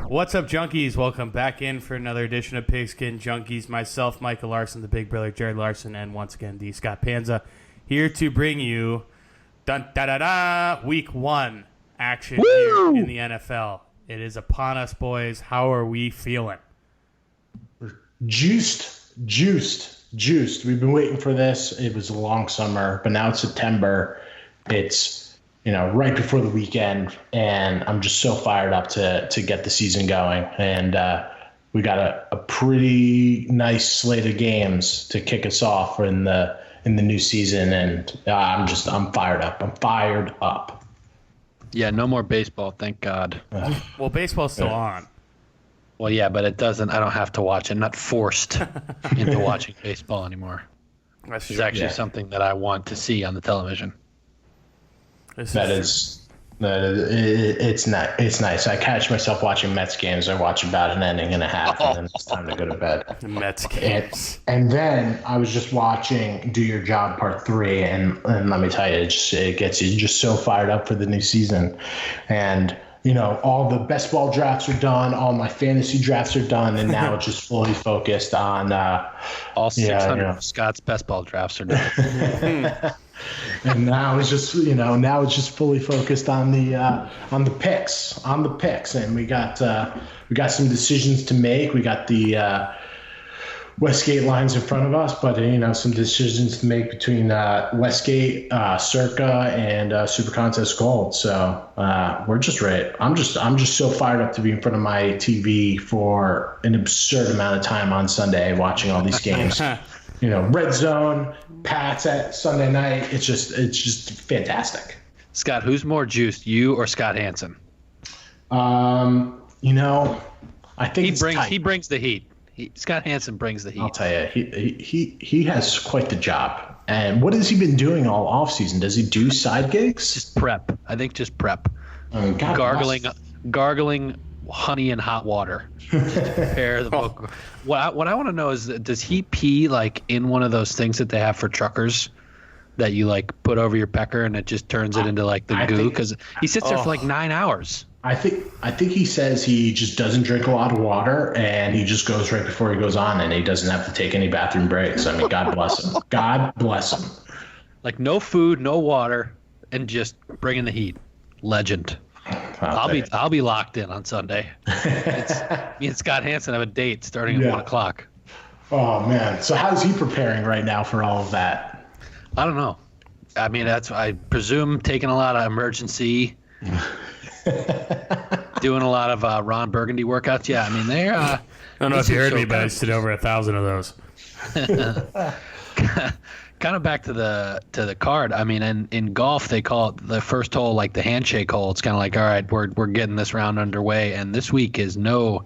What's up, junkies? Welcome back in for another edition of Pigskin Junkies. Myself, Michael Larson, the big brother, Jared Larson, and once again, the Scott Panza, here to bring you Week 1 action here in the NFL. It is upon us, boys. How are we feeling? Juiced. We've been waiting for this. It was a long summer, but now it's September. It's right before the weekend, and I'm just so fired up to get the season going. And we got a pretty nice slate of games to kick us off in the new season, and I'm fired up. I'm fired up. Yeah, no more baseball, thank God. Well, baseball's still on. Well, yeah, but it doesn't. I don't have to watch. I'm not forced into watching baseball anymore. It's actually something that I want to see on the television. It's nice. I catch myself watching Mets games. I watch about an inning and a half, and then it's time to go to bed. Mets games. And then I was just watching Do Your Job Part 3, and let me tell you, it gets you just so fired up for the new season. And all the best ball drafts are done, all my fantasy drafts are done, and now it's just fully focused on all 600 of Scott's best ball drafts are done. And now it's just fully focused on the picks, and we got some decisions to make. We got the Westgate lines in front of us, but some decisions to make between Westgate, Circa, and Super Contest Gold. So we're just ready. I'm just so fired up to be in front of my TV for an absurd amount of time on Sunday, watching all these games. Red Zone, Pats at Sunday night. It's just fantastic. Scott, who's more juiced, you or Scott Hansen? I think he brings the heat. Scott Hansen brings the heat. I'll tell you, he has quite the job. And what has he been doing all offseason? Does he do side gigs? Just prep. I think just prep. Gargling honey and hot water. Prepare the book. What I want to know is, does he pee like in one of those things that they have for truckers that you like put over your pecker and it just turns it into like the goo? Because he sits there for like 9 hours. I think he says he just doesn't drink a lot of water and he just goes right before he goes on, and he doesn't have to take any bathroom breaks. I mean, God bless him. God bless him. Like no food, no water, and just bringing the heat. Legend. I'll be locked in on Sunday. Me and Scott Hansen have a date starting at 1 o'clock. Oh man! So how's he preparing right now for all of that? I don't know. I mean, I presume taking a lot of emergency, doing a lot of Ron Burgundy workouts. Yeah, I mean they're. I don't know if you heard me, but I just did over 1,000 of those. Kind of back to the card. I mean, in golf, they call it the first hole like the handshake hole. It's kind of like, all right, we're getting this round underway, and this week is no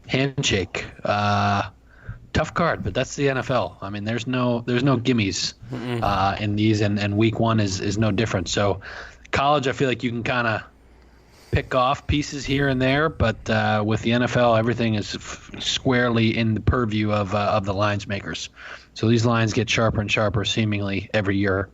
handshake. Tough card, but that's the NFL. I mean, there's no gimmies in these, and week 1 is no different. So, college, I feel like you can kind of pick off pieces here and there, but with the NFL, everything is squarely in the purview of the lines makers. So these lines get sharper and sharper seemingly every year.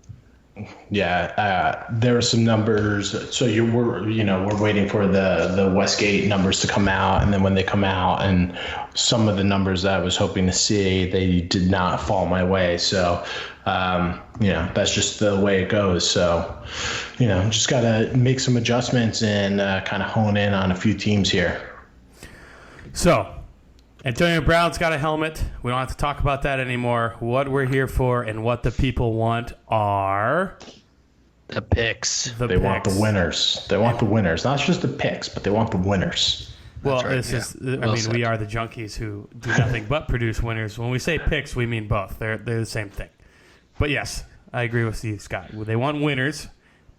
Yeah, there are some numbers. So we're waiting for the Westgate numbers to come out, and then when they come out, and some of the numbers that I was hoping to see, they did not fall my way. So that's just the way it goes. So just got to make some adjustments and kind of hone in on a few teams here. So Antonio Brown's got a helmet. We don't have to talk about that anymore. What we're here for and what the people want are the picks. They want the winners. They want the winners. Not just the picks, but they want the winners. Well, we are the junkies who do nothing but produce winners. When we say picks, we mean both. They're the same thing. But yes, I agree with Steve Scott. They want winners.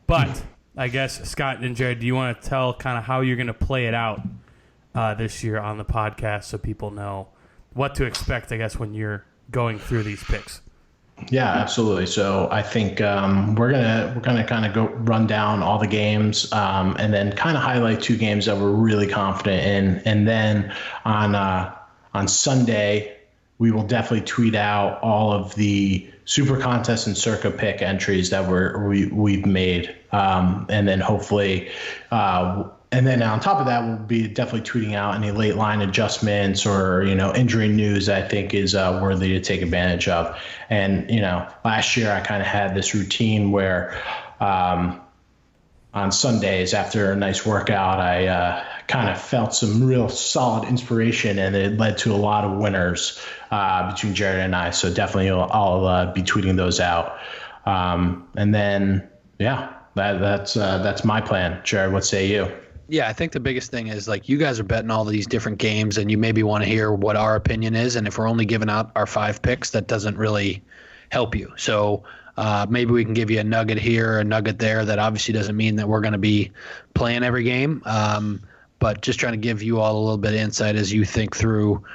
But I guess, Scott and Jared, do you want to tell kind of how you're going to play it out this year on the podcast so people know what to expect, I guess, when you're going through these picks? Yeah, absolutely. So I think we're gonna kind of go run down all the games and then kind of highlight 2 games that we're really confident in, and then on Sunday we will definitely tweet out all of the Super Contest and Circa pick entries that we've made, and then hopefully And then on top of that, we'll be definitely tweeting out any late line adjustments or, injury news I think is worthy to take advantage of. And, last year I kind of had this routine where on Sundays after a nice workout, I kind of felt some real solid inspiration, and it led to a lot of winners between Jared and I. So definitely I'll be tweeting those out. And then, that's my plan. Jared, what say you? Yeah, I think the biggest thing is like you guys are betting all these different games and you maybe want to hear what our opinion is. And if we're only giving out our 5 picks, that doesn't really help you. So maybe we can give you a nugget here, a nugget there. That obviously doesn't mean that we're going to be playing every game, but just trying to give you all a little bit of insight as you think through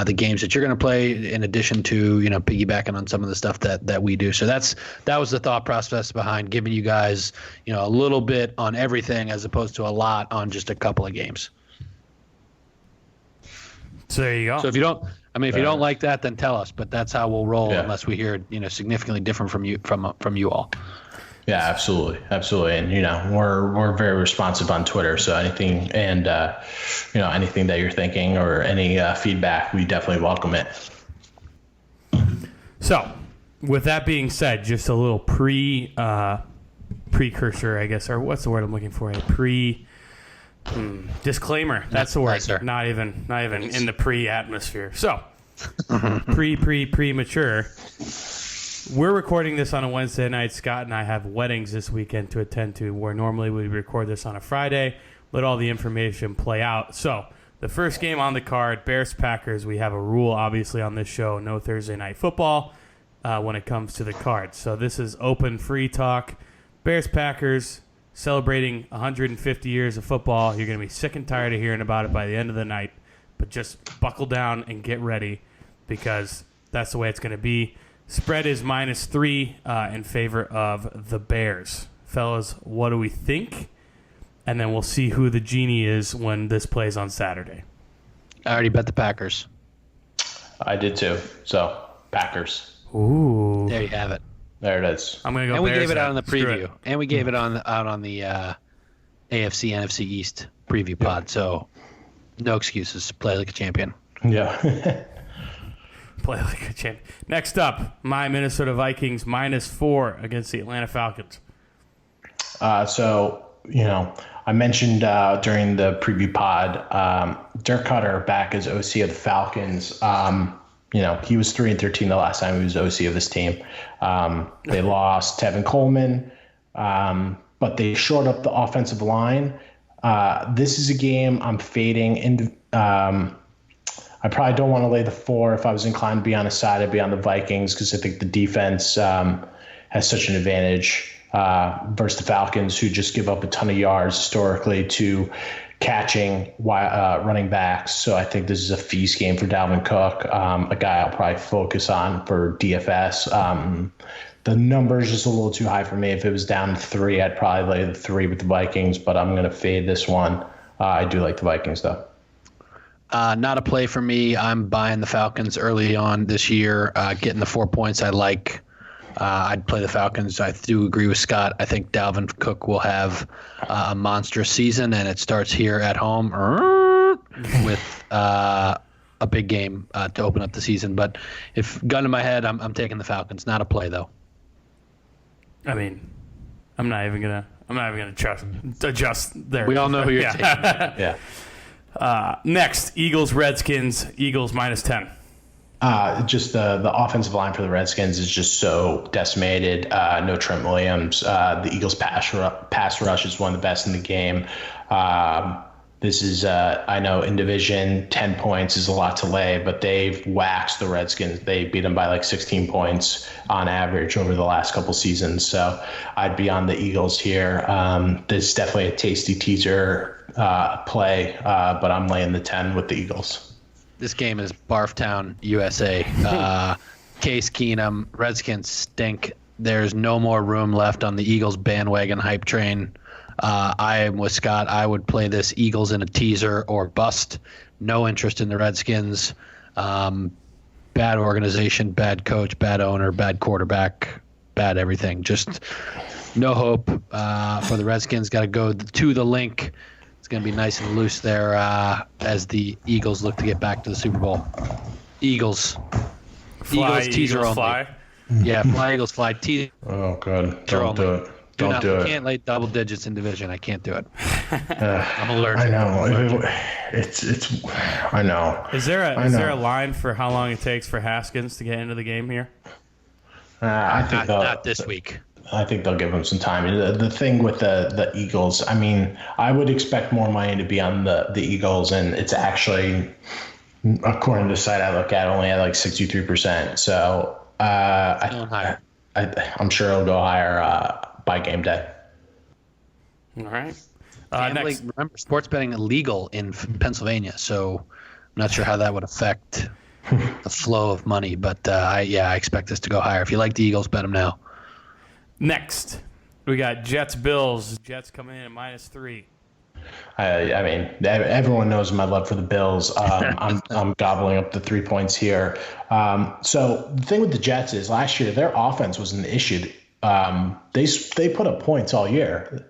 the games that you're going to play, in addition to piggybacking on some of the stuff that we do. So that was the thought process behind giving you guys a little bit on everything as opposed to a lot on just a couple of games. So there you go. So if you don't like that, then tell us. But that's how we'll roll unless we hear significantly different from you all. Yeah, absolutely. And, we're very responsive on Twitter. So anything anything that you're thinking or any feedback, we definitely welcome it. So with that being said, just a little precursor, I guess, or what's the word I'm looking for? Disclaimer. That's the word. Nice, not even in the pre-atmosphere. So premature. We're recording this on a Wednesday night. Scott and I have weddings this weekend to attend to, where normally we record this on a Friday, let all the information play out. So the first game on the card, Bears-Packers. We have a rule, obviously, on this show, no Thursday night football when it comes to the cards. So this is open, free talk. Bears-Packers celebrating 150 years of football. You're going to be sick and tired of hearing about it by the end of the night, but just buckle down and get ready because that's the way it's going to be. Spread is -3 in favor of the Bears. Fellas, what do we think? And then we'll see who the genie is when this plays on Saturday. I already bet the Packers. I did too. So, Packers. Ooh. There you have it. There it is. I'm going to go And we Bears gave it out on the preview. it. And we gave it out on the AFC, NFC East preview pod. So, no excuses. Play like a champion. Yeah. Play like a champ. Next up, my Minnesota Vikings -4 against the Atlanta Falcons. I mentioned during the preview pod, Dirk Cutter back as OC of the Falcons. He was 3-13 the last time he was OC of this team. They lost Tevin Coleman, but they shored up the offensive line. This is a game I'm fading. I probably don't want to lay the 4. If I was inclined to be on a side, I'd be on the Vikings because I think the defense has such an advantage versus the Falcons, who just give up a ton of yards historically to catching running backs. So I think this is a feast game for Dalvin Cook, a guy I'll probably focus on for DFS. The number is just a little too high for me. If it was down to 3, I'd probably lay the 3 with the Vikings, but I'm going to fade this one. I do like the Vikings, though. Not a play for me. I'm buying the Falcons early on this year, getting the 4 points I like. I'd play the Falcons. I do agree with Scott. I think Dalvin Cook will have a monstrous season, and it starts here at home with a big game to open up the season. But if gun to my head, I'm taking the Falcons. Not a play, though. I mean, I'm not even gonna adjust there. We all know who you're taking. Yeah. Next, Eagles-Redskins. Eagles -10. Just the offensive line for the Redskins is just so decimated. No Trent Williams. The Eagles pass rush is one of the best in the game. This is, I know in division, 10 points is a lot to lay, but they've waxed the Redskins. They beat them by like 16 points on average over the last couple seasons. So I'd be on the Eagles here. This is definitely a tasty teaser play, but I'm laying the 10 with the Eagles. This game is Barftown, USA. Case Keenum, Redskins stink. There's no more room left on the Eagles bandwagon hype train. I am with Scott. I would play this Eagles in a teaser or bust. No interest in the Redskins. Bad organization, bad coach, bad owner, bad quarterback, bad everything. Just no hope for the Redskins. Got to go to the link. It's going to be nice and loose there as the Eagles look to get back to the Super Bowl. Eagles. Fly, teaser Eagles only. fly. Yeah, fly Eagles fly. Teaser Oh, good. Don't do it. Don't do I it. can't lay double digits in division. I can't do it. I'm allergic. I know. It's. I know. Is there a line for how long it takes for Haskins to get into the game here? I think Not this week. I think they'll give him some time. The thing with the Eagles, I mean, I would expect more money to be on the Eagles, and it's actually, according to the site I look at, only at like 63%. So I'm sure it'll go higher by game day. All right. Next. Remember, sports betting illegal in Pennsylvania, so I'm not sure how that would affect the flow of money. But I expect this to go higher. If you like the Eagles, bet them now. Next, we got Jets-Bills. Jets coming in at -3. I mean, everyone knows my love for the Bills. I'm gobbling up the 3 points here. So the thing with the Jets is last year their offense was an issue. They put up points all year.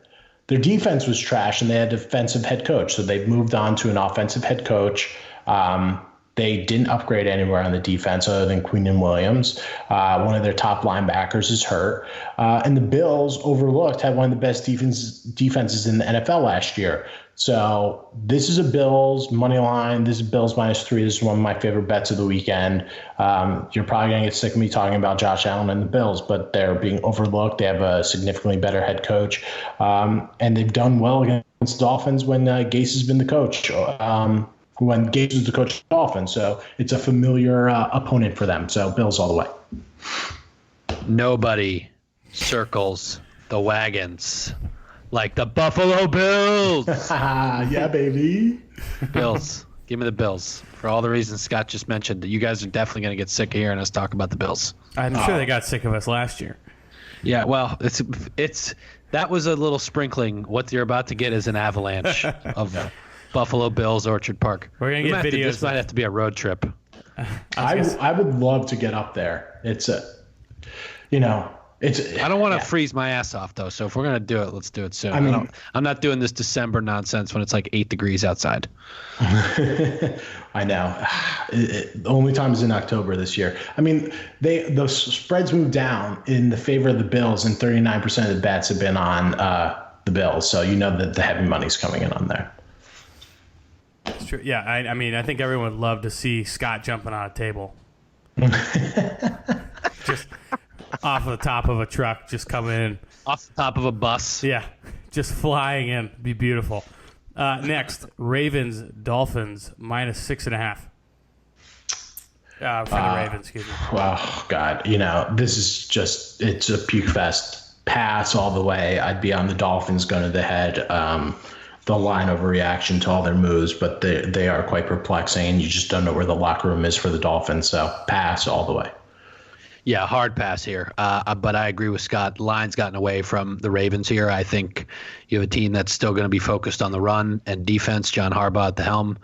Their defense was trash, and they had a defensive head coach. So they've moved on to an offensive head coach. They didn't upgrade anywhere on the defense other than Queenan Williams. One of their top linebackers is hurt. And the Bills overlooked had one of the best defenses in the NFL last year. So this is a Bills money line. This is Bills -3. This is one of my favorite bets of the weekend. You're probably going to get sick of me talking about Josh Allen and the Bills, but they're being overlooked. They have a significantly better head coach. And they've done well against Dolphins when Gase has been the coach. When Gase is the coach of the Dolphins. So it's a familiar opponent for them. So Bills all the way. Nobody circles the wagons like the Buffalo Bills. Yeah, baby. Bills. Give me the Bills. For all the reasons Scott just mentioned, you guys are definitely going to get sick of hearing us talk about the Bills. I'm sure they got sick of us last year. Yeah, well, it's that was a little sprinkling. What you're about to get is an avalanche of Buffalo Bills, Orchard Park. We're going to get videos. This might have to be a road trip. I would love to get up there. It's I don't want to freeze my ass off though. So if we're gonna do it, let's do it soon. I'm not doing this December nonsense when it's like 8 degrees outside. I know. The only time is in October this year. I mean, the spreads moved down in the favor of the Bills, and 39% of the bets have been on the Bills. So you know that the heavy money's coming in on there. That's true. Yeah, I mean, I think everyone would love to see Scott jumping on a table. Just off the top of a truck, just coming in. Off the top of a bus. Yeah, just flying in. Be beautiful. Next, Ravens, Dolphins, -6.5. For the Ravens, excuse me. Oh, God. This is just, it's a puke fest. Pass all the way. I'd be on the Dolphins going to the head. The line overreaction to all their moves, but they are quite perplexing, and you just don't know where the locker room is for the Dolphins. So pass all the way. Yeah, hard pass here. But I agree with Scott. Line's gotten away from the Ravens here. I think you have a team that's still going to be focused on the run and defense. John Harbaugh at the helm.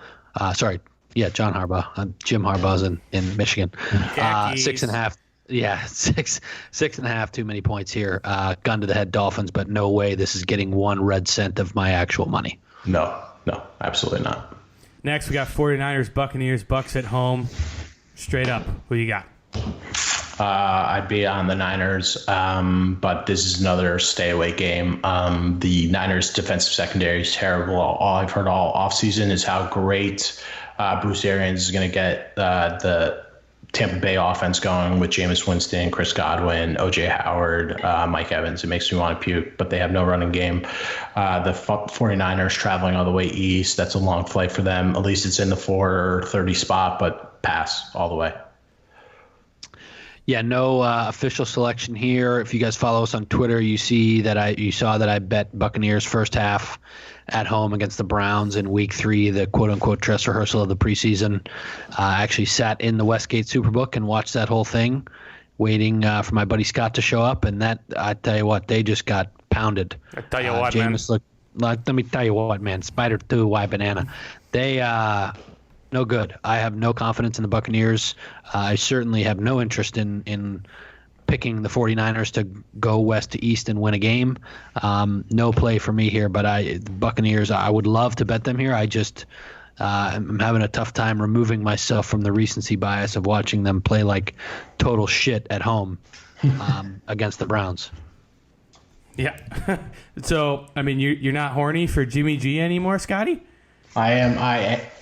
John Harbaugh. Jim Harbaugh's in Michigan. 6.5. Yeah, 6.5. Too many points here. Gun to the head, Dolphins, but no way this is getting 1 red cent of my actual money. No, absolutely not. Next, we got 49ers, Buccaneers, Bucks at home. Straight up, who you got? I'd be on the Niners, but this is another stay away game. The Niners defensive secondary is terrible. All I've heard all offseason is how great Bruce Arians is going to get the Tampa Bay offense going with Jameis Winston, Chris Godwin, O.J. Howard, Mike Evans. It makes me want to puke, but they have no running game. The 49ers traveling all the way east. That's a long flight for them. At least it's in the 4:30 spot, but pass all the way. Yeah, no official selection here. If you guys follow us on Twitter, you saw that I bet Buccaneers first half at home against the Browns in Week 3, the quote-unquote dress rehearsal of the preseason. I actually sat in the Westgate Superbook and watched that whole thing, waiting for my buddy Scott to show up, and that, I tell you what, they just got pounded. I tell you what, man. Let me tell you what, man. Spider 2, why banana? They no good. I have no confidence in the Buccaneers. I certainly have no interest in picking the 49ers to go west to east and win a game. No play for me here, but the Buccaneers, I would love to bet them here. I just I'm having a tough time removing myself from the recency bias of watching them play like total shit at home against the Browns. Yeah. So, I mean, you're not horny for Jimmy G anymore, Scotty? I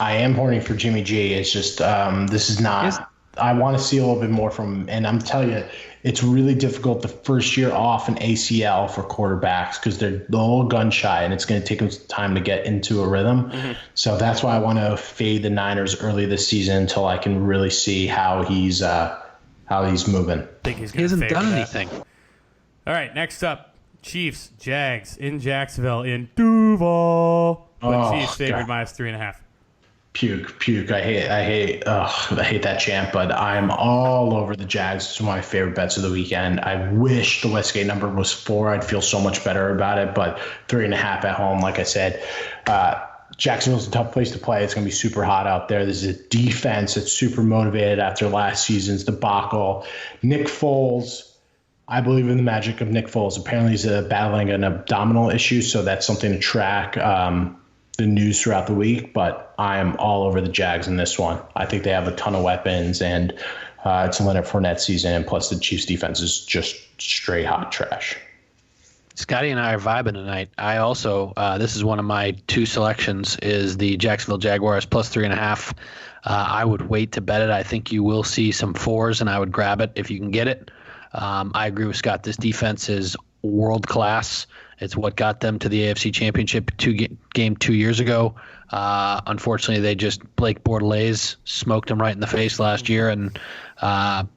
am horny for Jimmy G. It's just this is not. I want to see a little bit more from him, and I'm telling you, it's really difficult the first year off an ACL for quarterbacks because they're a little gun shy, and it's going to take them some time to get into a rhythm. Mm-hmm. So that's why I want to fade the Niners early this season until I can really see how he's moving. I think he hasn't done anything. All right, next up, Chiefs, Jags in Jacksonville in Duval. But Chiefs favored -3.5. Puke. I hate that chant, but I'm all over the Jags. It's one of my favorite bets of the weekend. I wish the Westgate number was 4. I'd feel so much better about it, but 3.5 at home, like I said. Jacksonville's a tough place to play. It's going to be super hot out there. There's a defense that's super motivated after last season's debacle. Nick Foles, I believe in the magic of Nick Foles. Apparently he's battling an abdominal issue, so that's something to track. The news throughout the week, but I am all over the Jags in this one. I think they have a ton of weapons, and it's a Leonard Fournette season, and plus the Chiefs defense is just straight hot trash. Scotty and I are vibing tonight. I also, this is one of my 2 selections, is the Jacksonville Jaguars +3.5. I would wait to bet it. I think you will see some 4s, and I would grab it if you can get it. I agree with Scott. This defense is world class. It's what got them to the AFC Championship game 2 years ago. Unfortunately, Blake Bortles smoked him right in the face last year and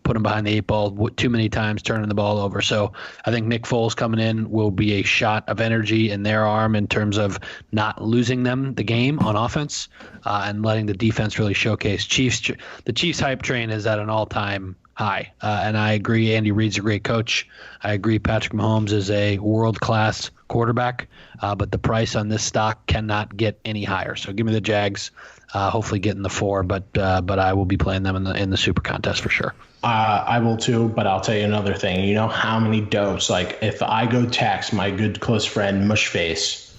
put him behind the 8 ball too many times, turning the ball over. So I think Nick Foles coming in will be a shot of energy in their arm in terms of not losing them the game on offense and letting the defense really showcase. The Chiefs hype train is at an all-time high. And I agree, Andy Reid's a great coach. I agree Patrick Mahomes is a world-class quarterback, but the price on this stock cannot get any higher. So give me the Jags, hopefully getting the 4, but I will be playing them in the Super Contest for sure. I will too, but I'll tell you another thing. You know how many dopes, like if I go text my good close friend Mushface,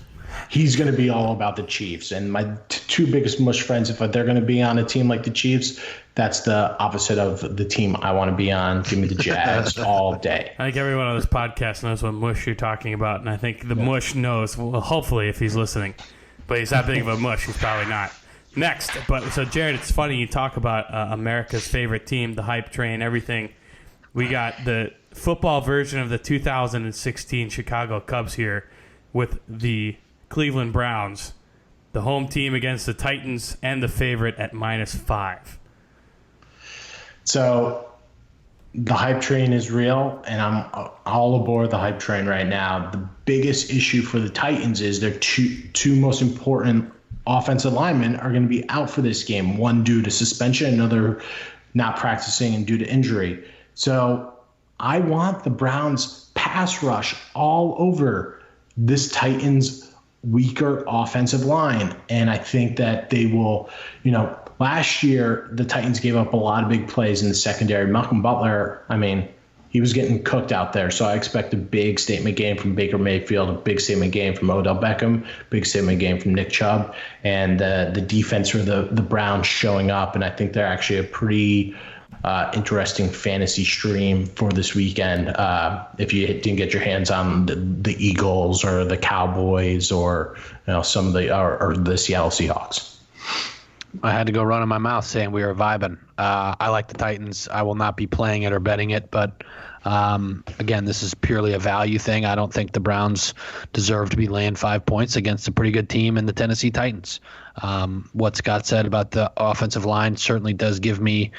he's going to be all about the Chiefs. And my 2 biggest mush friends, if they're going to be on a team like the Chiefs, that's the opposite of the team I want to be on. Give me the Jags all day. I think everyone on this podcast knows what mush you're talking about, and I think the mush knows, well, hopefully, if he's listening. But he's not big of a mush. He's probably not. Next, so Jared, it's funny you talk about America's favorite team, the hype train, everything. We got the football version of the 2016 Chicago Cubs here with the Cleveland Browns, the home team against the Titans, and the favorite at -5. So the hype train is real, and I'm all aboard the hype train right now. The biggest issue for the Titans is their two most important offensive linemen are going to be out for this game, one due to suspension, another not practicing and due to injury. So I want the Browns pass rush all over this Titans weaker offensive line. And I think that they will, last year the Titans gave up a lot of big plays in the secondary. Malcolm Butler, he was getting cooked out there. So I expect a big statement game from Baker Mayfield, a big statement game from Odell Beckham, big statement game from Nick Chubb, and the defense for the Browns showing up. And I think they're actually a pretty interesting fantasy stream for this weekend. If you didn't get your hands on the Eagles or the Cowboys or some of or the Seattle Seahawks. I had to go run in my mouth saying we were vibing. I like the Titans. I will not be playing it or betting it, but again, this is purely a value thing. I don't think the Browns deserve to be laying 5 points against a pretty good team in the Tennessee Titans. What Scott said about the offensive line certainly does give me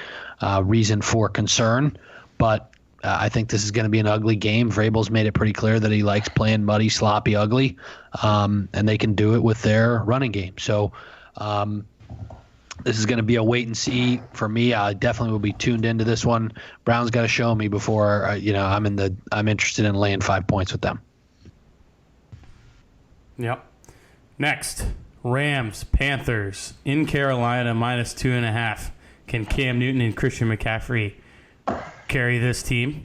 reason for concern, but I think this is going to be an ugly game. Vrabel's made it pretty clear that he likes playing muddy, sloppy, ugly, and they can do it with their running game. So this is going to be a wait and see for me. I definitely will be tuned into this one. Browns got to show me before I'm interested in laying 5 points with them. Yep. Next, Rams, Panthers in Carolina -2.5. Can Cam Newton and Christian McCaffrey carry this team?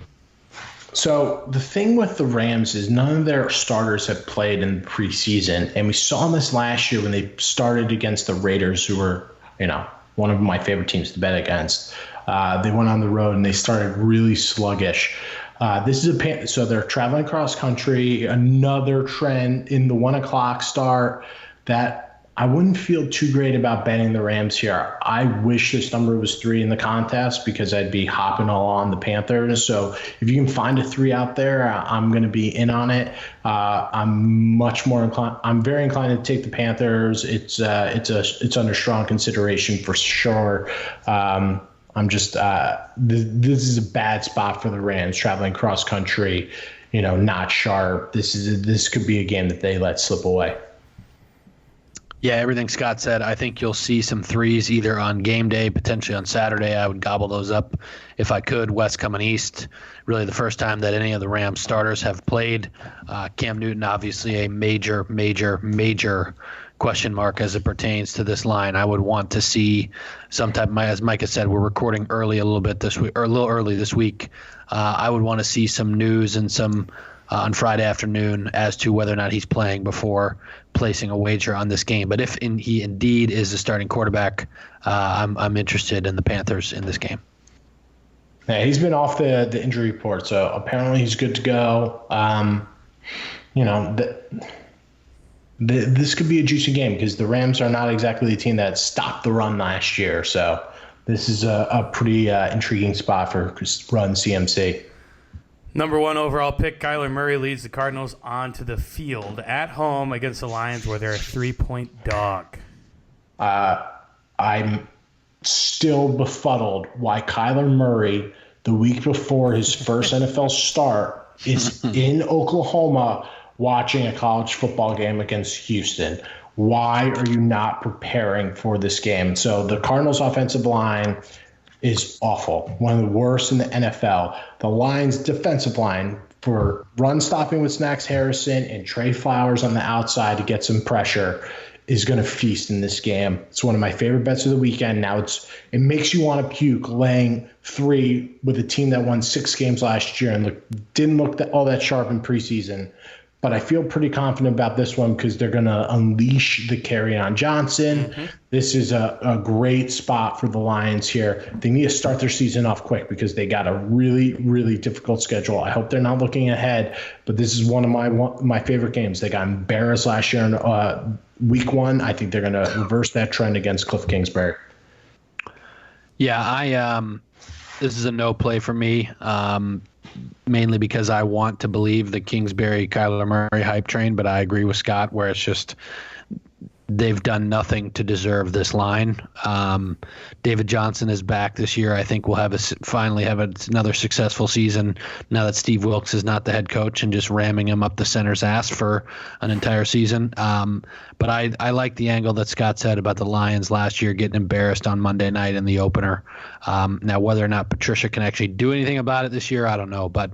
So the thing with the Rams is none of their starters have played in the preseason, and we saw this last year when they started against the Raiders, who were, one of my favorite teams to bet against. They went on the road and they started really sluggish. So they're traveling cross country. Another trend in the 1:00 start that I wouldn't feel too great about betting the Rams here. I wish this number was 3 in the contest because I'd be hopping all on the Panthers. So if you can find a 3 out there, I'm going to be in on it. I'm much more inclined. I'm very inclined to take the Panthers. It's under strong consideration for sure. I'm just this is a bad spot for the Rams traveling cross country. Not sharp. This could be a game that they let slip away. Yeah, everything Scott said. I think you'll see some 3s either on game day, potentially on Saturday. I would gobble those up if I could. West coming east. Really the first time that any of the Rams starters have played. Cam Newton, obviously a major question mark as it pertains to this line. I would want to see some type, as Micah said, we're recording early a little bit this week, or a little early this week. I would want to see some news and some on Friday afternoon as to whether or not he's playing before placing a wager on this game. But if he indeed is the starting quarterback, I'm interested in the Panthers in this game. Yeah, he's been off the injury report, so apparently he's good to go. This could be a juicy game because the Rams are not exactly the team that stopped the run last year. So this is a pretty intriguing spot for run CMC. Number 1 overall pick, Kyler Murray leads the Cardinals onto the field at home against the Lions, where they're a 3-point dog. I'm still befuddled why Kyler Murray, the week before his first NFL start, is in Oklahoma watching a college football game against Houston. Why are you not preparing for this game? So the Cardinals' offensive line is awful, one of the worst in the NFL. The Lions' defensive line for run stopping with Snacks Harrison and Trey Flowers on the outside to get some pressure is going to feast in this game. It's one of my favorite bets of the weekend. Now it makes you want to puke laying 3 with a team that won 6 games last year and didn't look all that sharp in preseason. But I feel pretty confident about this one because they're going to unleash the Kerryon Johnson. Mm-hmm. This is a great spot for the Lions here. They need to start their season off quick because they got a really, really difficult schedule. I hope they're not looking ahead, but this is one of my favorite games. They got embarrassed last year in week 1. I think they're going to reverse that trend against Cliff Kingsbury. Yeah, this is a no play for me. Mainly because I want to believe the Kingsbury Kyler Murray hype train, but I agree with Scott where it's just they've done nothing to deserve this line. David Johnson is back this year. I think we'll finally have another successful season now that Steve Wilkes is not the head coach and just ramming him up the center's ass for an entire season. But I like the angle that Scott said about the Lions last year getting embarrassed on Monday night in the opener. Now, whether or not Patricia can actually do anything about it this year, I don't know. But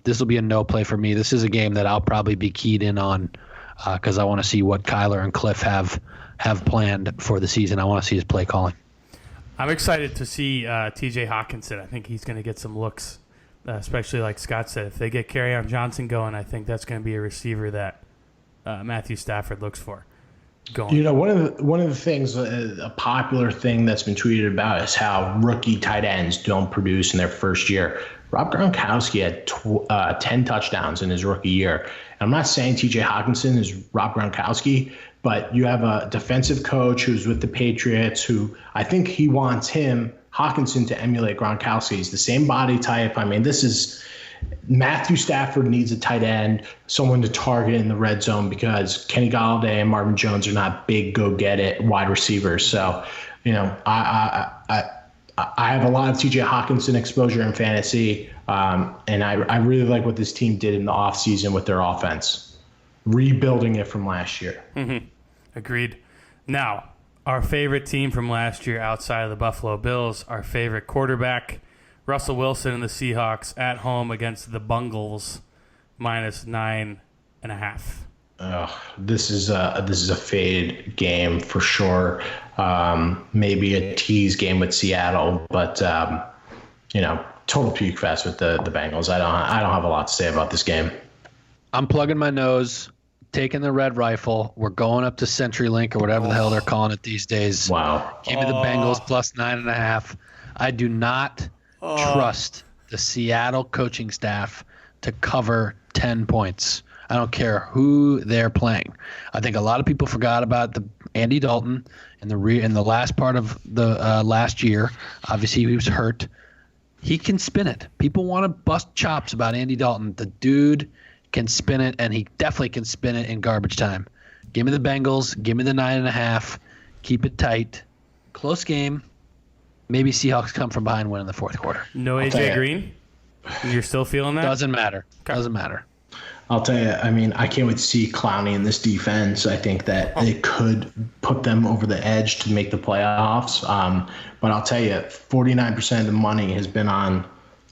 this will be a no play for me. This is a game that I'll probably be keyed in on because I want to see what Kyler and Cliff have planned for the season. I want to see his play calling. I'm excited to see T.J. Hawkinson. I think he's going to get some looks, especially like Scott said. If they get Kerryon Johnson going, I think that's going to be a receiver that Matthew Stafford looks for. Going. One of the things, a popular thing that's been tweeted about is how rookie tight ends don't produce in their first year. Rob Gronkowski had 10 touchdowns in his rookie year. And I'm not saying T.J. Hawkinson is Rob Gronkowski, but you have a defensive coach who's with the Patriots who I think he wants Hawkinson, to emulate Gronkowski. He's the same body type. I mean, Matthew Stafford needs a tight end, someone to target in the red zone because Kenny Golladay and Marvin Jones are not big go-get-it wide receivers. So, I have a lot of T.J. Hawkinson exposure in fantasy, and I really like what this team did in the offseason with their offense, rebuilding it from last year. Mm-hmm. Agreed. Now, our favorite team from last year outside of the Buffalo Bills, our favorite quarterback, Russell Wilson and the Seahawks at home against the Bungles, -9.5. This is a fade game for sure. Maybe a tease game with Seattle, but total puke fest with the Bengals. I don't have a lot to say about this game. I'm plugging my nose, taking the red rifle. We're going up to CenturyLink or whatever the hell they're calling it these days. Wow. Give me the Bengals plus 9.5. I do not trust the Seattle coaching staff to cover 10 points. I don't care who they're playing. I think a lot of people forgot about the Andy Dalton in the last part of the last year. Obviously, he was hurt. He can spin it. People want to bust chops about Andy Dalton. The dude can spin it, and he definitely can spin it in garbage time. Give me the Bengals. Give me the 9.5. Keep it tight. Close game. Maybe Seahawks come from behind, win in the fourth quarter. No AJ Green? You're still feeling that? Doesn't matter. Okay. Doesn't matter. I'll tell you, I mean, I can't wait to see Clowney in this defense. I think that it could put them over the edge to make the playoffs. But I'll tell you, 49% of the money has been on,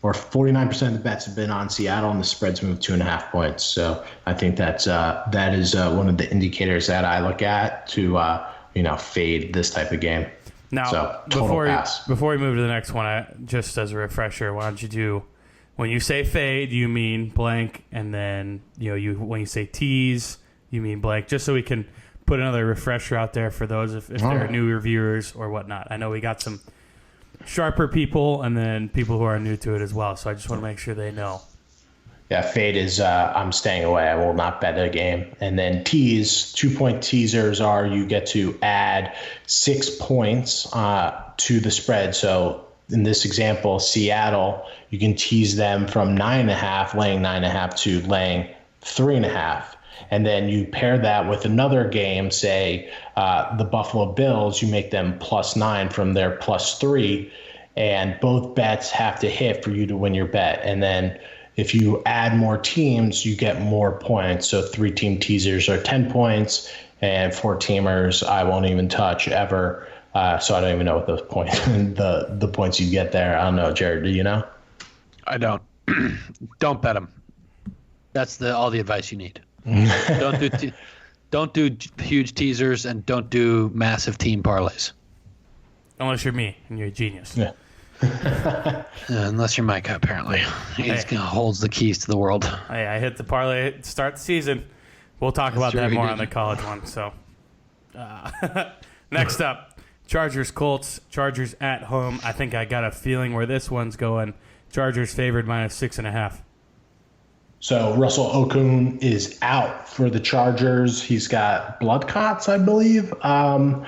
or 49% of the bets have been on Seattle, and the spread's moved 2.5 points. So I think that is one of the indicators that I look at to fade this type of game. Now, so, before we move to the next one, just as a refresher, why don't you do, when you say fade, you mean blank, and then when you say tease, you mean blank, just so we can put another refresher out there for those if there are new reviewers or whatnot. I know we got some sharper people and then people who are new to it as well, so I just want to make sure they know. Yeah, fade is I'm staying away. I will not bet a game. And then tease, 2-point teasers are you get to add 6 points to the spread. So in this example, Seattle, you can tease them from 9.5, laying 9.5 to laying 3.5. And then you pair that with another game, say the Buffalo Bills, you make them +9 from their +3. And both bets have to hit for you to win your bet. And then if you add more teams, you get more points. So 3-team teasers are 10 points, and 4-teamers I won't even touch ever. So I don't even know what those points, the points you get there. I don't know, Jared. Do you know? I don't. Don't bet them. That's all the advice you need. Don't do huge teasers, and don't do massive team parlays. Unless you're me and you're a genius. Yeah. Unless you're Micah, apparently. He holds the keys to the world. Hey, I hit the parlay to start the season. We'll talk about that more on the college one. So, next up, Chargers Colts. Chargers at home. I think I got a feeling where this one's going. Chargers favored -6.5. So Russell Okung is out for the Chargers. He's got blood clots, I believe. But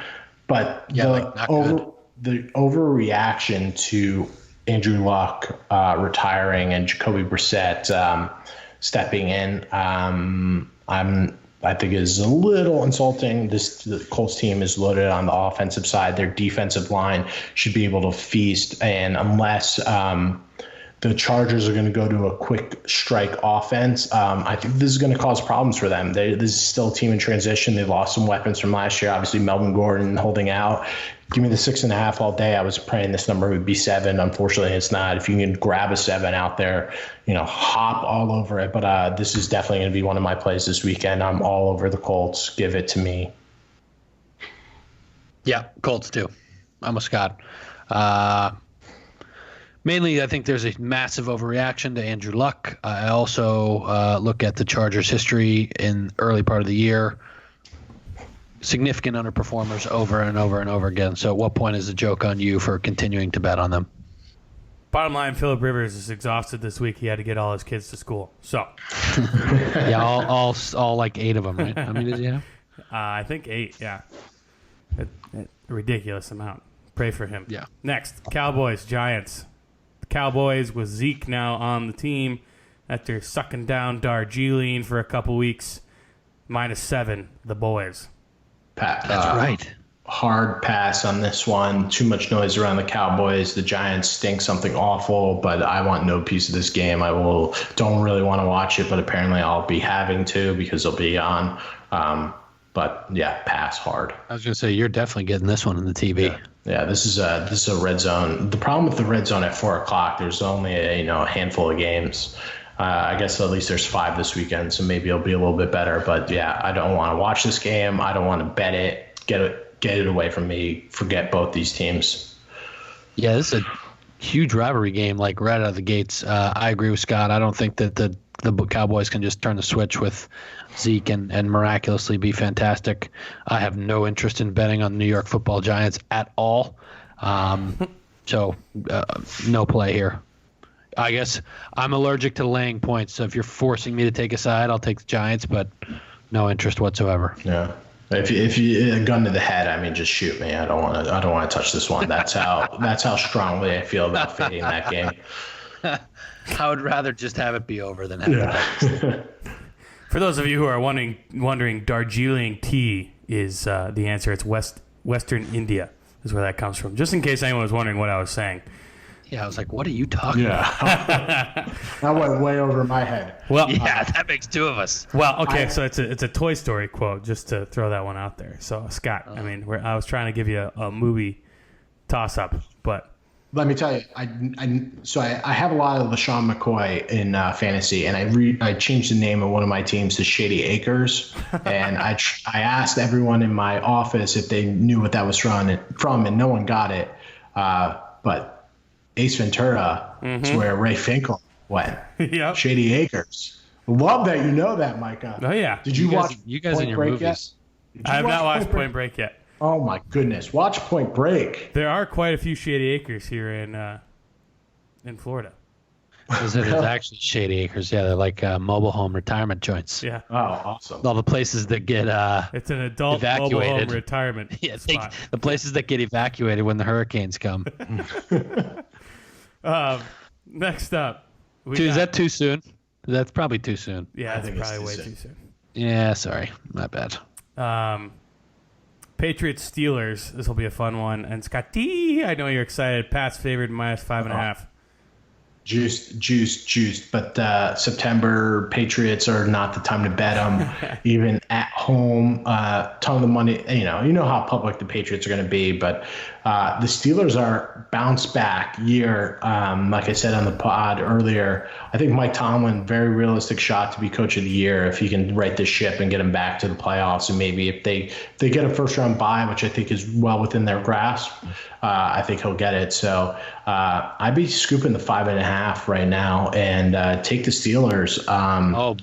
the overreaction to Andrew Luck retiring and Jacoby Brissett stepping in, I think is a little insulting. The Colts team is loaded on the offensive side. Their defensive line should be able to feast, and unless the Chargers are going to go to a quick strike offense, I think this is going to cause problems for them. This is still a team in transition. They lost some weapons from last year. Obviously, Melvin Gordon holding out. Give me the 6.5 all day. I was praying this number would be 7. Unfortunately, it's not. If you can grab a 7 out there, hop all over it. But this is definitely going to be one of my plays this weekend. I'm all over the Colts. Give it to me. Yeah, Colts too. I'm a Scott. Mainly, I think there's a massive overreaction to Andrew Luck. I also look at the Chargers' history in early part of the year. Significant underperformers over and over and over again. So at what point is the joke on you for continuing to bet on them? Bottom line, Phillip Rivers is exhausted this week. He had to get all his kids to school. So, yeah, all like 8 of them, right? How many did you have? I think 8, yeah. A ridiculous amount. Pray for him. Yeah. Next, Cowboys, Giants. The Cowboys with Zeke now on the team after sucking down Darjeeling for a couple weeks. -7, the boys. That's right. Hard pass on this one. Too much noise around the Cowboys. The Giants stink something awful, but I want no piece of this game. Don't really want to watch it, but apparently I'll be having to because it'll be on. But yeah, pass hard. I was gonna say you're definitely getting this one in the TV. Yeah, this is a red zone. The problem with the red zone at 4:00, there's only a handful of games. I guess at least there's 5 this weekend, so maybe it'll be a little bit better. But yeah, I don't want to watch this game. I don't want to bet it. Get it away from me. Forget both these teams. Yeah, this is a huge rivalry game, like right out of the gates. I agree with Scott. I don't think that the Cowboys can just turn the switch with Zeke and miraculously be fantastic. I have no interest in betting on the New York Football Giants at all. So no play here. I guess I'm allergic to laying points. So if you're forcing me to take a side, I'll take the Giants, but no interest whatsoever. Yeah. If you a gun to the head, I mean, just shoot me. I don't want to touch this one. That's how strongly I feel about fading that game. I would rather just have it be over than have it. For those of you who are wondering, Darjeeling tea is the answer. It's Western India is where that comes from. Just in case anyone was wondering what I was saying. Yeah, I was like, what are you talking about? That went way over my head. Well, yeah, that makes two of us. Well, okay, so it's a Toy Story quote, just to throw that one out there. So, Scott, I mean, I was trying to give you a movie toss-up, but... Let me tell you, I have a lot of LaShawn McCoy in fantasy, and I changed the name of one of my teams to Shady Acres, and I asked everyone in my office if they knew what that was from, and no one got it. But Ace Ventura is where Ray Finkel went. Yep. Shady Acres. Love that you know that, Micah. Oh yeah. Did you watch you guys Point in your Break movies? Yet? I have not watched Point Break yet. Oh my goodness! Watch Point Break. There are quite a few Shady Acres here in Florida. There's actually Shady Acres. Yeah, they're like mobile home retirement joints. Yeah. Oh, awesome. All the places that get it's an adult mobile home retirement spot. The places that get evacuated when the hurricanes come. Next up. Is that too soon? That's probably too soon. Yeah, that's probably way too soon. Yeah, sorry. My bad. Patriots Steelers. This will be a fun one. And Scotty, I know you're excited. Pat's favored -5.5. Juiced. But September Patriots are not the time to bet them, even at home. Ton of money. You know how public the Patriots are going to be. But the Steelers are bounce back year. Like I said on the pod earlier, I think Mike Tomlin, very realistic shot to be coach of the year if he can right this ship and get them back to the playoffs. And maybe if they get a first round bye, which I think is well within their grasp, I think he'll get it. So I'd be scooping the 5.5 right now and take the Steelers. Oh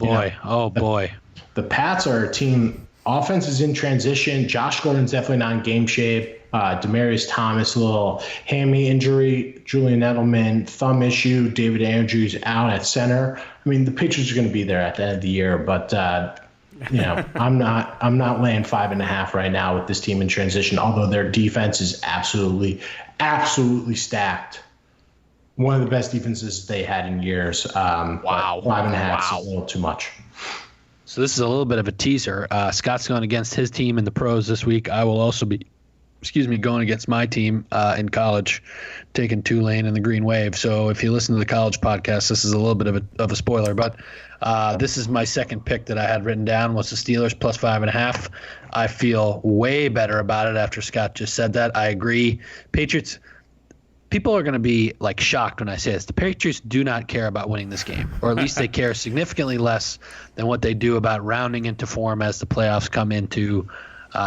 boy. The Pats are a team. Offense is in transition. Josh Gordon's definitely not in game shape. Demaryius Thomas, a little hammy injury. Julian Edelman, thumb issue. David Andrews out at center. I mean, the Patriots are going to be there at the end of the year, but I'm not laying 5.5 right now with this team in transition. Although their defense is absolutely stacked. One of the best defenses they had in years. Wow. 5.5 is a little too much. So this is a little bit of a teaser. Scott's going against his team in the pros this week. I will also be, going against my team in college, taking Tulane and the Green Wave. So if you listen to the college podcast, this is a little bit of a spoiler. But this is my second pick that I had written down was the Steelers +5.5. I feel way better about it after Scott just said that. I agree. Patriots. People are going to be like shocked when I say this. The Patriots do not care about winning this game, or at least they care significantly less than what they do about rounding into form as the playoffs come into.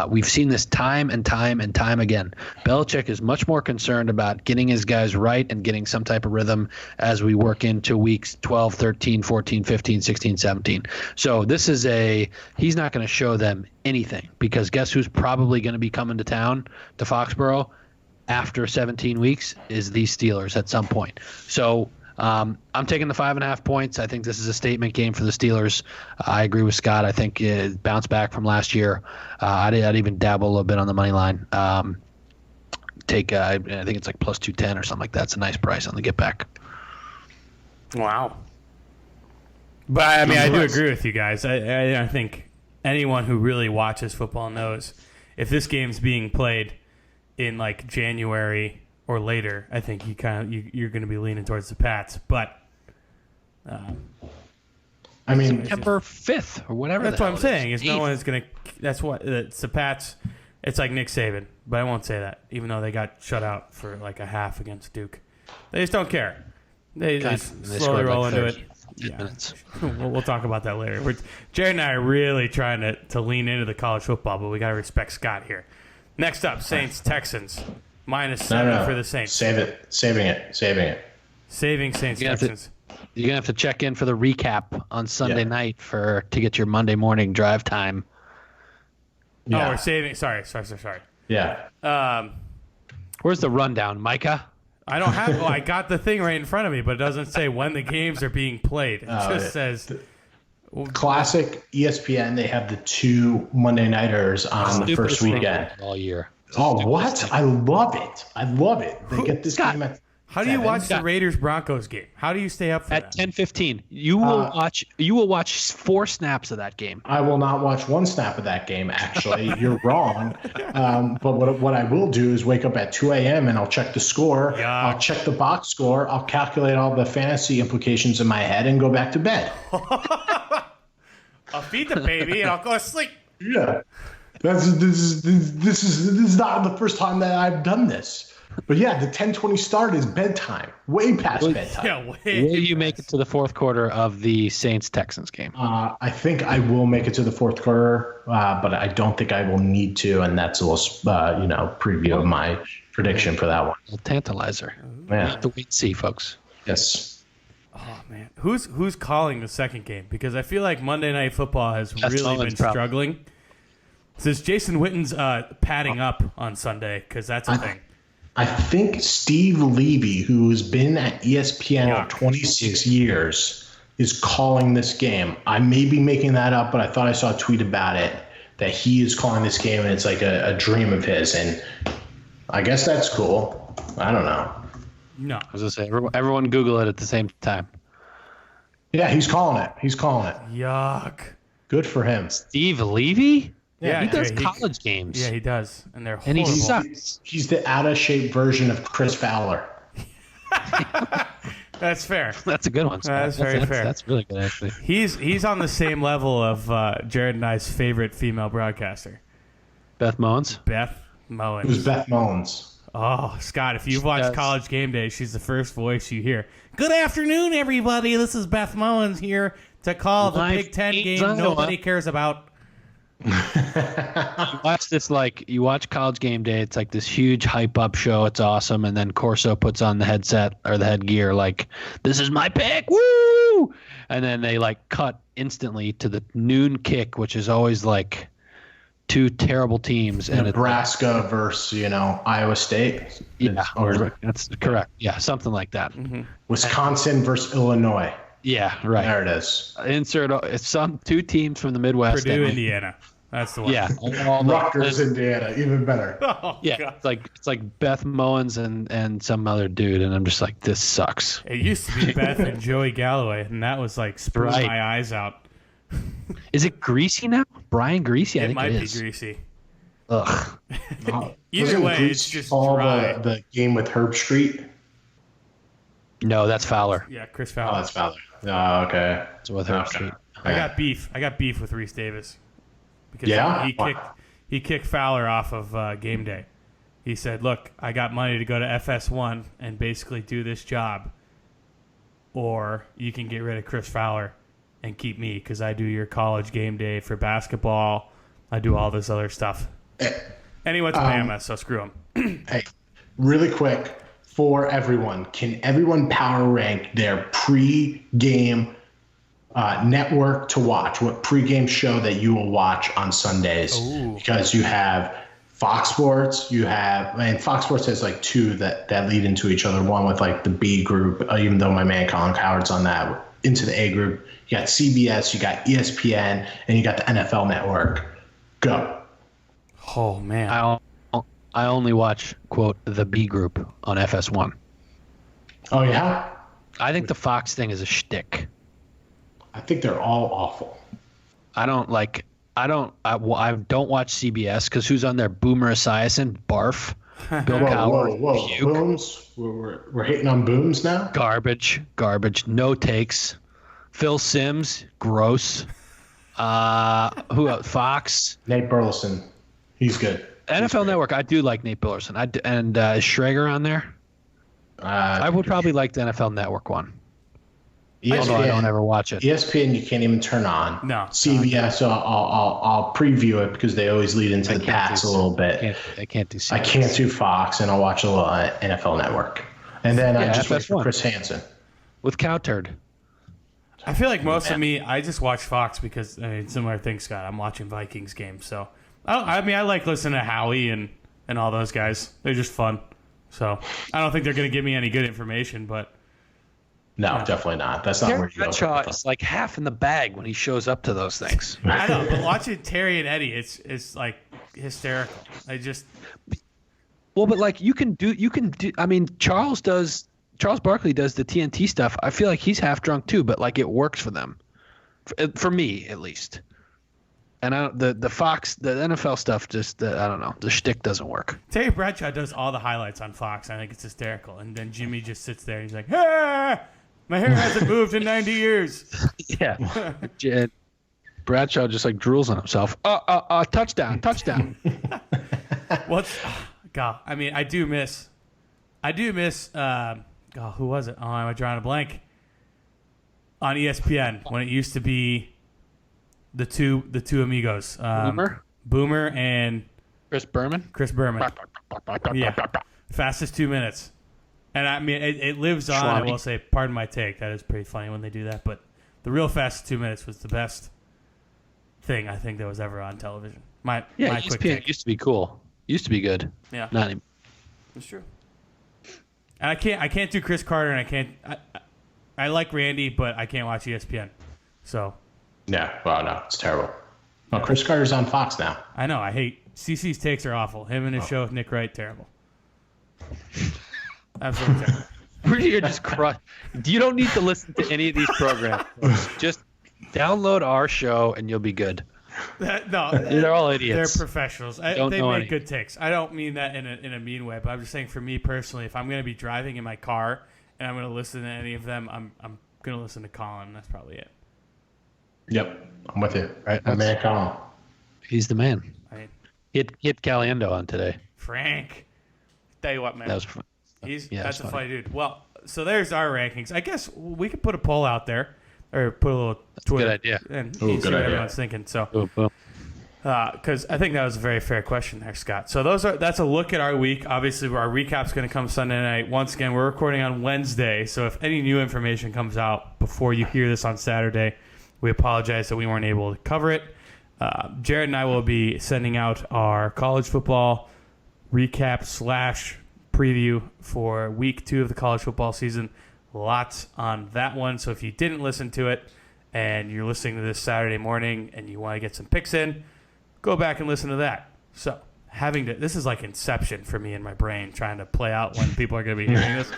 We've seen this time and time and time again. Belichick is much more concerned about getting his guys right and getting some type of rhythm as we work into weeks 12, 13, 14, 15, 16, 17. So this is he's not going to show them anything because guess who's probably going to be coming to town, to Foxborough, after 17 weeks is these Steelers at some point. So I'm taking the 5.5 points. I think this is a statement game for the Steelers. I agree with Scott. I think it bounced back from last year. I'd even dabble a little bit on the money line. I think it's like +210 or something like that. It's a nice price on the get back. Wow. But I mean, I do agree with you guys. I think anyone who really watches football knows if this game's being played in like January or later, I think you're going to be leaning towards the Pats. But I mean, September 5th or whatever. That's what I'm saying. Is no one is going to. That's what it's the Pats. It's like Nick Saban, but I won't say that, even though they got shut out for like a half against Duke. They just don't care. They slowly roll into it. Minutes. We'll talk about that later. Jared and I are really trying to lean into the college football, but we got to respect Scott here. Next up, Saints Texans. -7 for the Saints. Saving it. Saving Saints Texans. You're gonna have to check in for the recap on Sunday night to get your Monday morning drive time. Yeah. Oh, we're saving. Sorry. Yeah. Where's the rundown, Micah? I don't have. Well, I got the thing right in front of me, but it doesn't say when the games are being played. It just says. Classic ESPN. They have the 2 Monday nighters on the first weekend all year. Oh, what? I love it. They get this game at. How do you watch the Raiders Broncos game? How do you stay up for at that? 10:15? You will watch 4 snaps of that game. I will not watch 1 snap of that game. Actually, you're wrong. But what I will do is wake up at 2 a.m. and I'll check the score. Yeah. I'll check the box score. I'll calculate all the fantasy implications in my head and go back to bed. I'll feed the baby and I'll go to sleep. Yeah, this is not the first time that I've done this. But yeah, the 10:20 start is bedtime, way past bedtime. Yeah, Will you make it to the fourth quarter of the Saints-Texans game? I think I will make it to the fourth quarter, but I don't think I will need to, and that's a little, preview of my prediction for that one. A tantalizer. Yeah. Have to wait and see, folks. Yes. Oh man, who's calling the second game? Because I feel like Monday Night Football has That's really been Mullins' problem. struggling. Since Jason Witten's padding up on Sunday, because that's a thing. I think Steve Levy, who's been at ESPN for 26 years, is calling this game. I may be making that up, but I thought I saw a tweet about it, that he is calling this game, and it's like a dream of his. And I guess that's cool. I don't know. No. I was going to say, everyone Google it at the same time. Yeah, he's calling it. Yuck. Good for him. Steve Levy? Yeah, he does he- college games. Yeah, he does, and they're and he horrible. sucks. He's the out-of-shape version of Chris Fowler. That's fair. That's a good one. Scott. That's very fair. That's really good, actually. He's on the same level of Jared and I's favorite female broadcaster, Beth Mowins? Beth It was Mullins. Beth Mullins. Oh, Scott, if you've watched does. College Game Day, she's the first voice you hear. Good afternoon, everybody. This is Beth Mullins here to call the Live Big Ten games game on nobody cares about. You watch College Game Day, it's like this huge hype up show. It's awesome. And then Corso puts on the headset or the headgear, like, this is my pick. Woo! And then they like cut instantly to the noon kick, which is always like 2 terrible teams. And Nebraska versus, Iowa State. Or that's correct. Yeah, something like that. Wisconsin versus Illinois. Yeah, right. There it is. Insert it's some 2 teams from the Midwest. Purdue, and- Indiana. That's the one. Yeah, all the- Rutgers, Indiana, even better. Oh, yeah. God. It's like Beth Mowins and some other dude, and I'm just like, this sucks. It used to be Beth and Joey Galloway, and that was like spooling Right. my eyes out. Is it Greasy now? Brian Greasy? I It think might it be is. greasy. Ugh. Either Wasn't way, Grease it's just called dry. the game with Herb Street. No, that's Fowler. Yeah, Chris Oh, Fowler. that's Fowler. Oh, okay. It's with Herb Okay. Street. I got beef. I got beef with Reese Davis because Yeah? he kicked Fowler off of Game Day. He said, "Look, I got money to go to FS1 and basically do this job, or you can get rid of Chris Fowler and keep me because I do your College Game Day for basketball. I do all this other stuff." And he went to Bama, so screw him. Hey, really quick for everyone, can everyone power rank their pre-game network to watch? What pre-game show that you will watch on Sundays? Ooh. Because you have Fox Sports, and Fox Sports has like 2 that lead into each other. One with like the B group, even though my man Colin Coward's on that, into the A group. You got CBS, you got ESPN, and you got the NFL Network. Go. Oh man, I only watch, quote, the B group on FS1. Oh yeah, I think the Fox thing is a shtick. I think they're all awful. I don't watch CBS because who's on there? Boomer Esiason, barf. Bill Cowher, Whoa. puke. Booms? We're hating on Booms now? Garbage, no takes. Phil Simms, gross. Who else? Fox. Nate Burleson. He's good. NFL Network, I do like Nate Burleson. Is Schrager on there? I would probably like the NFL Network one. Although I don't ever watch it. ESPN, you can't even turn on. No. CBS, I'll preview it because they always lead into the Pats a little bit. I can't do CBS. I can't do Fox, and I'll watch a little NFL Network. And then I just wait for Chris Hansen. With Cow Turd. I feel like most of me, I just watch Fox because, similar thing, Scott. I'm watching Vikings games. So, I like listening to Howie and all those guys. They're just fun. So, I don't think they're going to give me any good information, but. No, definitely not. That's not where you go. Bradshaw is like half in the bag when he shows up to those things. I know, but watching Terry and Eddie, it's like hysterical. Well, but like you can do. I mean, Charles Barkley does the TNT stuff. I feel like he's half drunk too, but like it works for them, for me at least. And the Fox, the NFL stuff, just I don't know, the shtick doesn't work. Terry Bradshaw does all the highlights on Fox. I think it's hysterical. And then Jimmy just sits there and he's like, "Ah, my hair hasn't moved in 90 years." Yeah. Bradshaw just like drools on himself. Touchdown. God, I mean, I do miss. Who was it? Oh, I'm drawing a blank. On ESPN when it used to be the two amigos, Boomer and Chris Berman. Yeah, fastest 2 minutes. And I mean, it lives on. I will say, pardon my take. That is pretty funny when they do that. But the real fastest 2 minutes was the best thing I think that was ever on television. My quick ESPN take. used to be cool. Used to be good. Yeah, not anymore. It's true. And I can't do Chris Carter, and I like Randy, but I can't watch ESPN. So. No, it's terrible. Well, Chris Carter's on Fox now. I know. I hate CC's takes are awful. Him and his show with Nick Wright, terrible. Absolutely terrible. You're just crushed. You don't need to listen to any of these programs. Just download our show and you'll be good. They're all idiots. They're professionals. They make good takes. I don't mean that in a mean way, but I'm just saying for me personally, if I'm going to be driving in my car and I'm going to listen to any of them, I'm going to listen to Colin. That's probably it. Yep, I'm with you. Right, my man Colin. He's the man. Right. Hit Caliendo on today. Frank. Tell you what, man. That was fun. That's a funny dude. Well, so there's our rankings. I guess we could put a poll out there. Or put a little Twitter. Good idea. And see what everyone's thinking. So, because I think that was a very fair question there, Scott. So that's a look at our week. Obviously, our recap's going to come Sunday night. Once again, we're recording on Wednesday. So if any new information comes out before you hear this on Saturday, we apologize that we weren't able to cover it. Jared and I will be sending out our college football recap / preview for week 2 of the college football season. Lots on that one. So if you didn't listen to it and you're listening to this Saturday morning and you want to get some picks in, go back and listen to that. So this is like Inception for me in my brain, trying to play out when people are going to be hearing this.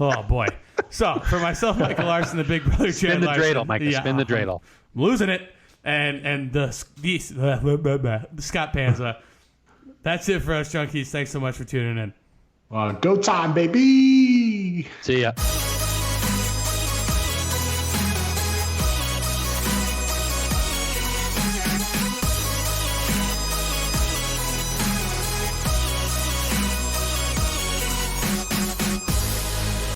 Oh boy. So for myself, Michael Larson, the big brother, spin the dreidel, Michael. Spin the dreidel. I'm losing it. And the Scott Panza. That's it for us, junkies. Thanks so much for tuning in. Go time, baby. See ya.